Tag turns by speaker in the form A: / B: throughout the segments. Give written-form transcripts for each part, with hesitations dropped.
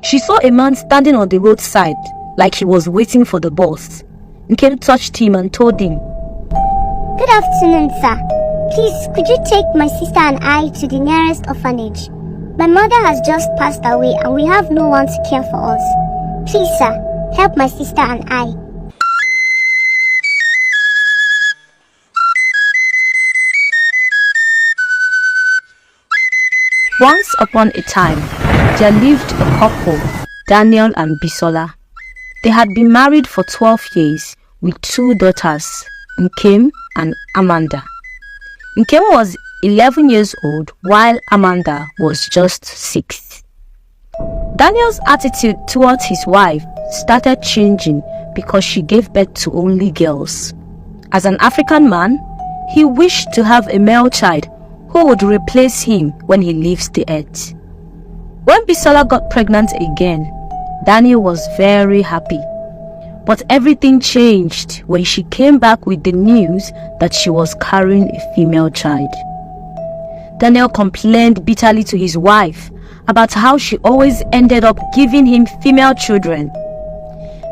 A: She saw a man standing on the roadside like he was waiting for the bus. Nkem touched him and told him,
B: "Good afternoon, sir. Please, could you take my sister and I to the nearest orphanage? My mother has just passed away and we have no one to care for us. Please, sir, help my sister and I."
A: Once upon a time, there lived a couple, Daniel and Bisola. They had been married for 12 years with 2 daughters, Nkem and Amanda. Nkem was 11 years old while Amanda was just 6. Daniel's attitude towards his wife started changing because she gave birth to only girls. As an African man, he wished to have a male child who would replace him when he leaves the earth. When Bisola got pregnant again, Daniel was very happy. But everything changed when she came back with the news that she was carrying a female child. Daniel complained bitterly to his wife about how she always ended up giving him female children.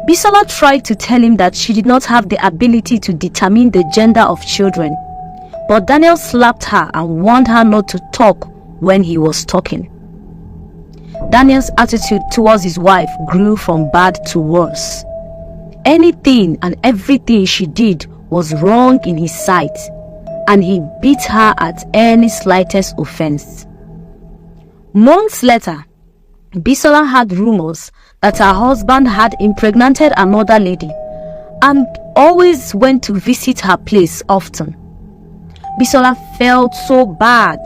A: Bisola tried to tell him that she did not have the ability to determine the gender of children, but Daniel slapped her and warned her not to talk when he was talking. Daniel's attitude towards his wife grew from bad to worse. Anything and everything she did was wrong in his sight, and he beat her at any slightest offense. Months later, Bisola had rumors that her husband had impregnated another lady and always went to visit her place often. Bisola felt so bad,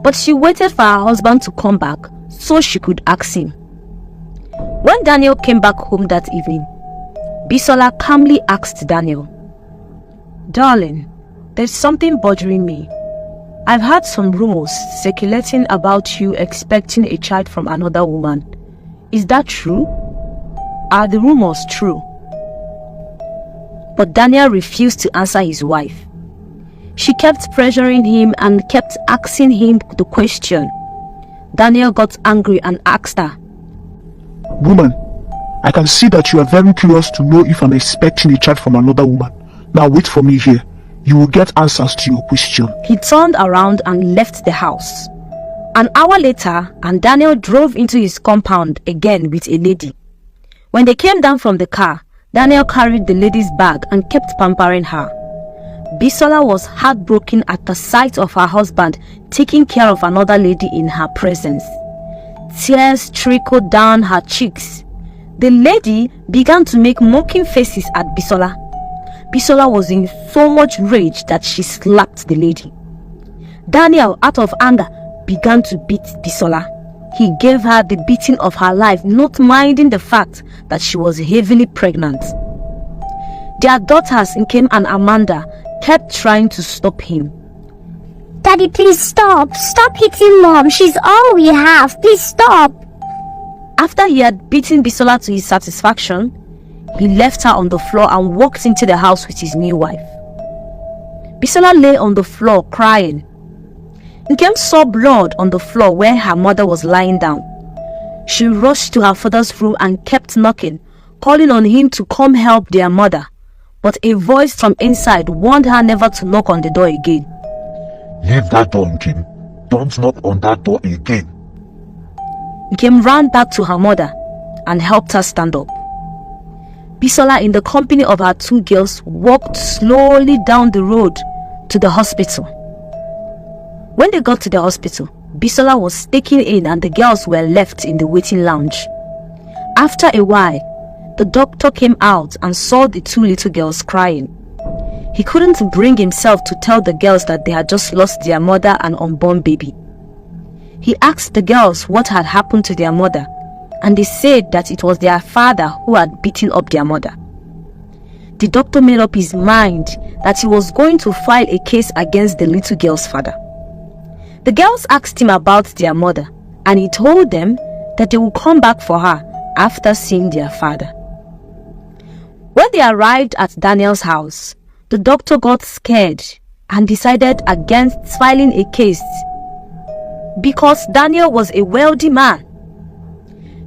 A: but she waited for her husband to come back so she could ask him. When Daniel came back home that evening, Bisola calmly asked Daniel, "Darling, there's something bothering me. I've heard some rumors circulating about you expecting a child from another woman. Is that true? Are the rumors true?" But Daniel refused to answer his wife. She kept pressuring him and kept asking him the question. Daniel got angry and asked her,
C: "Woman, I can see that you are very curious to know if I'm expecting a child from another woman. Now wait for me here. You will get answers to your question."
A: He turned around and left the house. An hour later, and Daniel drove into his compound again with a lady. When they came down from the car, Daniel carried the lady's bag and kept pampering her. Bisola was heartbroken at the sight of her husband taking care of another lady in her presence. Tears trickled down her cheeks. The lady began to make mocking faces at Bisola. Bisola was in so much rage that she slapped the lady. Daniel, out of anger, began to beat Bisola. He gave her the beating of her life, not minding the fact that she was heavily pregnant. Their daughters, Nkem and Amanda, kept trying to stop him.
B: "Daddy, please stop. Stop hitting Mom. She's all we have. Please stop."
A: After he had beaten Bisola to his satisfaction, he left her on the floor and walked into the house with his new wife. Bisola lay on the floor crying. Nkem saw blood on the floor where her mother was lying down. She rushed to her father's room and kept knocking, calling on him to come help their mother. But a voice from inside warned her never to knock on the door again.
D: "Leave that door, Nkem. Don't knock on that door again."
A: Nkem ran back to her mother and helped her stand up. Bisola, in the company of her 2 girls, walked slowly down the road to the hospital. When they got to the hospital, Bisola was taken in and the girls were left in the waiting lounge. After a while, the doctor came out and saw the 2 little girls crying. He couldn't bring himself to tell the girls that they had just lost their mother and unborn baby. He asked the girls what had happened to their mother, and they said that it was their father who had beaten up their mother. The doctor made up his mind that he was going to file a case against the little girl's father. The girls asked him about their mother, and he told them that they would come back for her after seeing their father. When they arrived at Daniel's house, the doctor got scared and decided against filing a case because Daniel was a wealthy man.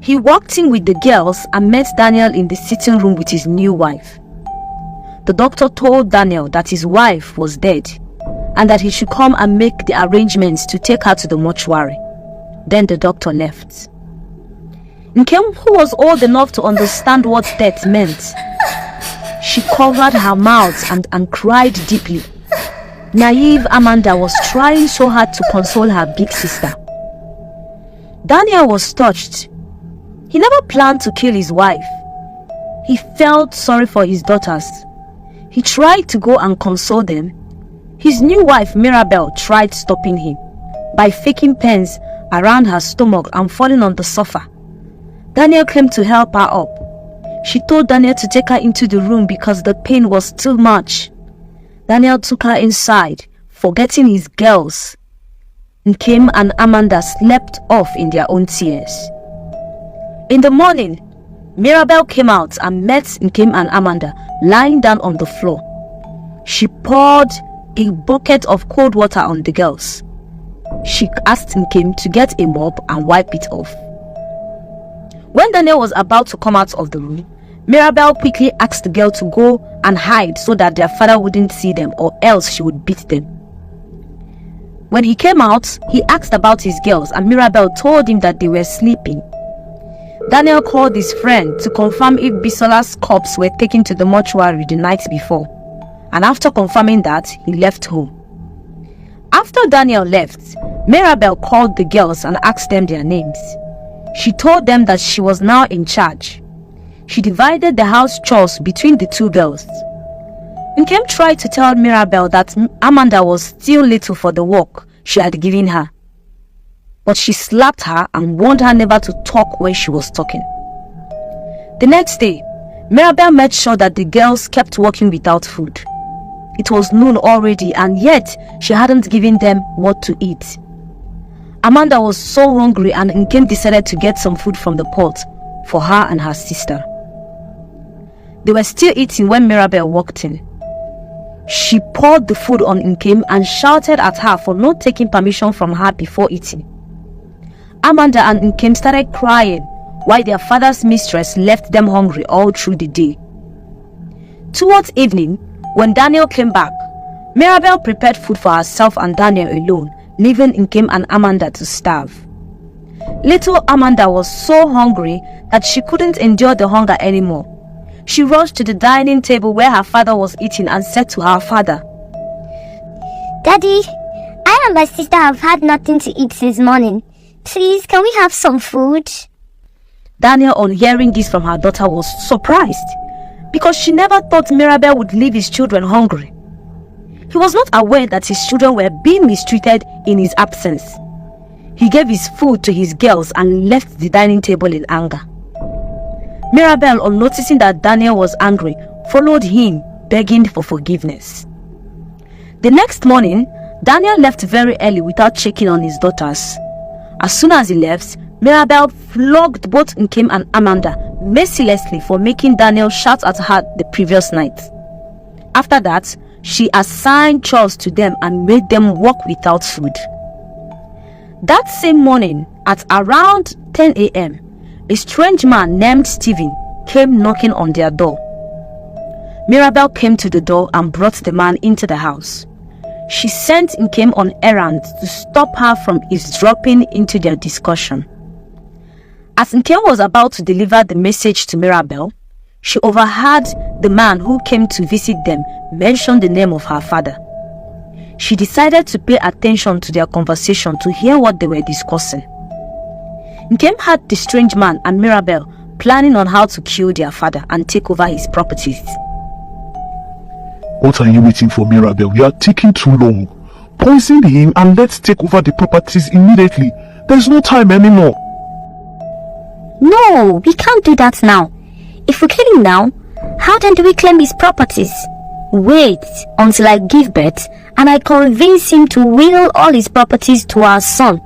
A: He walked in with the girls and met Daniel in the sitting room with his new wife. The doctor told Daniel that his wife was dead and that he should come and make the arrangements to take her to the mortuary. Then the doctor left. Nkem, who was old enough to understand what death meant, she covered her mouth and cried deeply. Naive Amanda was trying so hard to console her big sister. Daniel was touched. He never planned to kill his wife. He felt sorry for his daughters. He tried to go and console them. His new wife, Mirabel, tried stopping him by faking pains around her stomach and falling on the sofa. Daniel came to help her up. She told Daniel to take her into the room because the pain was too much. Daniel took her inside, forgetting his girls. Nkem and Amanda slept off in their own tears. In the morning, Mirabel came out and met Nkem and Amanda lying down on the floor. She poured a bucket of cold water on the girls. She asked Nkem to get a mop and wipe it off. When Daniel was about to come out of the room, Mirabel quickly asked the girl to go and hide so that their father wouldn't see them, or else she would beat them. When he came out, he asked about his girls and Mirabel told him that they were sleeping. Daniel called his friend to confirm if Bisola's corpse were taken to the mortuary the night before, and after confirming that, he left home. After Daniel left, Mirabel called the girls and asked them their names. She told them that she was now in charge. She divided the house chores between the two girls. Nkem tried to tell Mirabel that Amanda was still little for the work she had given her, but she slapped her and warned her never to talk when she was talking. The next day, Mirabel made sure that the girls kept working without food. It was noon already, and yet she hadn't given them what to eat. Amanda was so hungry, and Nkem decided to get some food from the pot for her and her sister. They were still eating when Mirabel walked in. She poured the food on Nkem and shouted at her for not taking permission from her before eating. Amanda and Nkem started crying while their father's mistress left them hungry all through the day. Towards evening, when Daniel came back, Mirabel prepared food for herself and Daniel alone, leaving Nkem and Amanda to starve. Little Amanda was so hungry that she couldn't endure the hunger anymore. She rushed to the dining table where her father was eating and said to her father,
B: Daddy, I and my sister have had nothing to eat since morning. Please, can we have some food?
A: Daniel, on hearing this from her daughter, was surprised because she never thought Mirabel would leave his children hungry. He was not aware that his children were being mistreated in his absence. He gave his food to his girls and left the dining table in anger. Mirabel, on noticing that Daniel was angry, followed him, begging for forgiveness. The next morning, Daniel left very early without checking on his daughters. As soon as he left, Mirabel flogged both Nkem and Amanda mercilessly for making Daniel shout at her the previous night. After that, she assigned chores to them and made them work without food. That same morning, at around 10 a.m., a strange man named Stephen came knocking on their door. Mirabel came to the door and brought the man into the house. She sent Nkem on errands to stop her from eavesdropping into their discussion. As Nkem was about to deliver the message to Mirabel, she overheard the man who came to visit them mention the name of her father. She decided to pay attention to their conversation to hear what they were discussing. Nkem had the strange man and Mirabel planning on how to kill their father and take over his properties.
C: What are you waiting for, Mirabel? You are taking too long. Poison him and let's take over the properties immediately. There's no time anymore.
B: No, we can't do that now. If we kill him now, how then do we claim his properties? Wait until I give birth and I convince him to will all his properties to our son.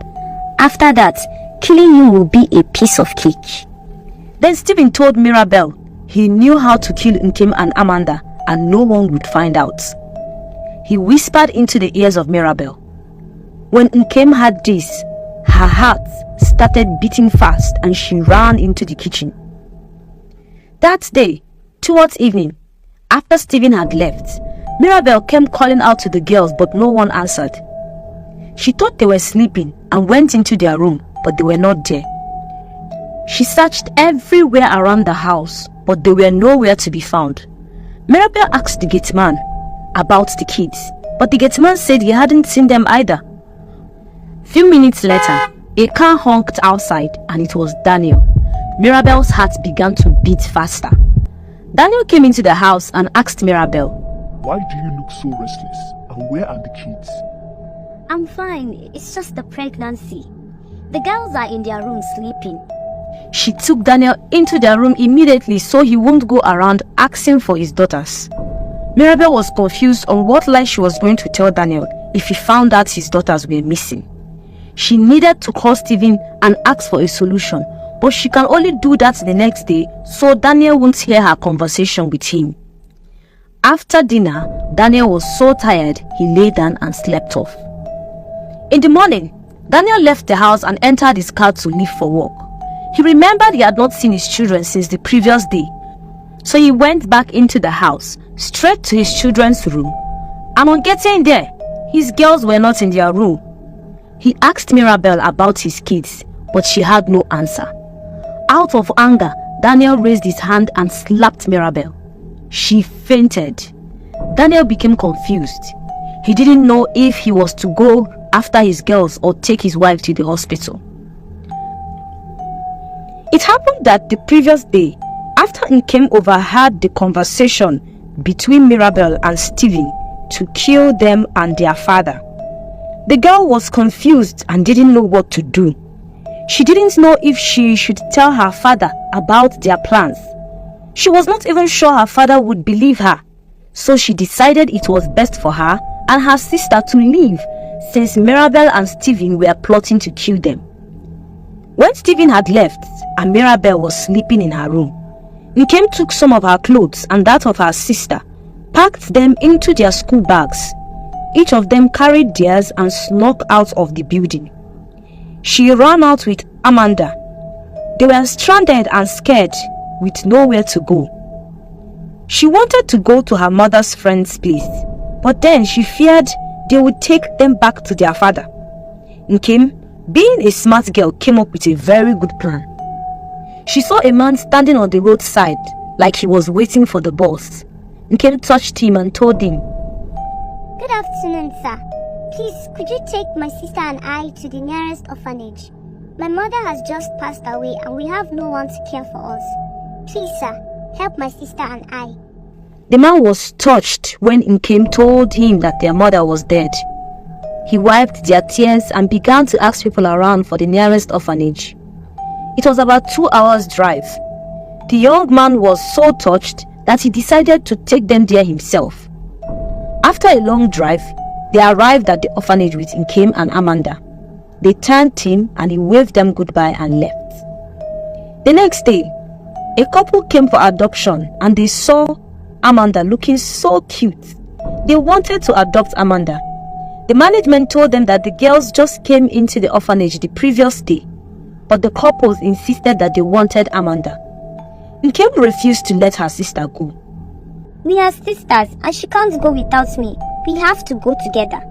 B: After that, killing you will be a piece of cake.
A: Then Stephen told Mirabel he knew how to kill Nkem and Amanda and no one would find out. He whispered into the ears of Mirabel. When Nkem heard this, Her heart started beating fast and she ran into the kitchen. That day, towards evening, after Stephen had left, Mirabel came calling out to the girls, but no one answered. She thought they were sleeping and went into their room, but they were not there. She searched everywhere around the house, but they were nowhere to be found. Mirabel asked the gateman about the kids, but the gateman said he hadn't seen them either. Few minutes later, a car honked outside and it was Daniel. Mirabel's heart began to beat faster. Daniel came into the house and asked Mirabel,
C: Why do you look so restless? And where are the kids?
B: I'm fine. It's just the pregnancy. The girls are in their room sleeping.
A: She took Daniel into their room immediately so he wouldn't go around asking for his daughters. Mirabel was confused on what lie she was going to tell Daniel if he found out his daughters were missing. She needed to call Stephen and ask for a solution, but she can only do that the next day so Daniel won't hear her conversation with him. After dinner, Daniel was so tired he lay down and slept off. In the morning, Daniel left the house and entered his car to leave for work. He remembered he had not seen his children since the previous day, so he went back into the house, straight to his children's room, and on getting there, his girls were not in their room. He asked Mirabel about his kids, but she had no answer. Out of anger, Daniel raised his hand and slapped Mirabel. She fainted. Daniel became confused. He didn't know if he was to go after his girls or take his wife to the hospital. It happened that the previous day, after Nkem overheard the conversation between Mirabel and Stephen to kill them and their father, the girl was confused and didn't know what to do. She didn't know if she should tell her father about their plans. She was not even sure her father would believe her, so she decided it was best for her and her sister to leave, since Mirabel and Stephen were plotting to kill them. When Stephen had left and Mirabel was sleeping in her room, Nkem took some of her clothes and that of her sister, packed them into their school bags. Each of them carried theirs and snuck out of the building. She ran out with Amanda. They were stranded and scared, with nowhere to go. She wanted to go to her mother's friend's place, but then she feared they would take them back to their father. Nkem, being a smart girl, came up with a very good plan. She saw a man standing on the roadside like he was waiting for the bus. Nkem touched him and told him,
B: Good afternoon, sir. Please, could you take my sister and I to the nearest orphanage? My mother has just passed away and we have no one to care for us. Please, sir, help my sister and I.
A: The man was touched when Nkem told him that their mother was dead. He wiped their tears and began to ask people around for the nearest orphanage. It was about 2 hours' drive. The young man was so touched that he decided to take them there himself. After a long drive, they arrived at the orphanage with Nkem and Amanda. They thanked him and he waved them goodbye and left. The next day, a couple came for adoption and they saw Amanda looking so cute. They wanted to adopt Amanda. The management told them that the girls just came into the orphanage the previous day, but the couples insisted that they wanted Amanda. Nkem refused to let her sister go.
B: We are sisters and she can't go without me. We have to go together.